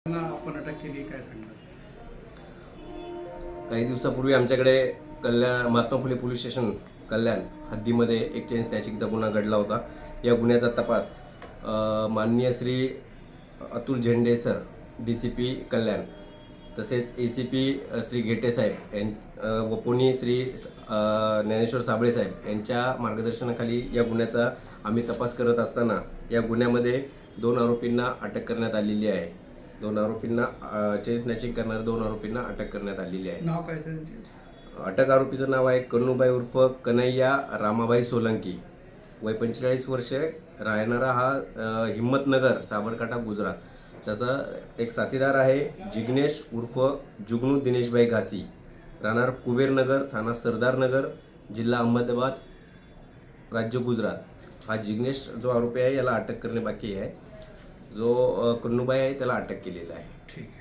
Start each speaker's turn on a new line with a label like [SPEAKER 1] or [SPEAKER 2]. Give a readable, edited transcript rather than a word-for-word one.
[SPEAKER 1] आपण अटक केली, काय सांगणार?
[SPEAKER 2] काही दिवसापूर्वी आमच्याकडे कल्याण महात्मा फुले पोलीस स्टेशन कल्याण हद्दीमध्ये एक चेन स्नॅचिंगचा गुन्हा घडला होता. या गुन्ह्याचा तपास माननीय श्री अतुल झेंडे सर DCP कल्याण तसेच ACP श्री घेटे साहेब व पुणे श्री ज्ञानेश्वर साबळे साहेब यांच्या मार्गदर्शनाखाली या गुन्ह्याचा आम्ही तपास करत असताना या गुन्ह्यामध्ये 2 आरोपींना अटक करण्यात आलेली आहे. 2 आरोपींना चेन स्नॅचिंग करणाऱ्या 2 आरोपींना अटक करण्यात आलेली आहे.
[SPEAKER 1] नाव काय त्यांचे?
[SPEAKER 2] अटक आरोपीचं नाव आहे कन्नूबाई उर्फ कन्हैया रामाबाई सोलंकी, वय 45 वर्षे, राहणारा हा हिम्मतनगर, साबरकांठा, गुजरात. त्याचा एक साथीदार आहे जिग्नेश उर्फ जुगनू दिनेशबाई घासी, राहणार कुबेरनगर, थाना सरदारनगर, जिल्हा अहमदाबाद, राज्य गुजरात. हा जिग्नेश जो आरोपी आहे याला अटक करणे बाकी आहे. जो कन्नूबाई आहे त्याला अटक केलेला आहे.
[SPEAKER 1] ठीक आहे.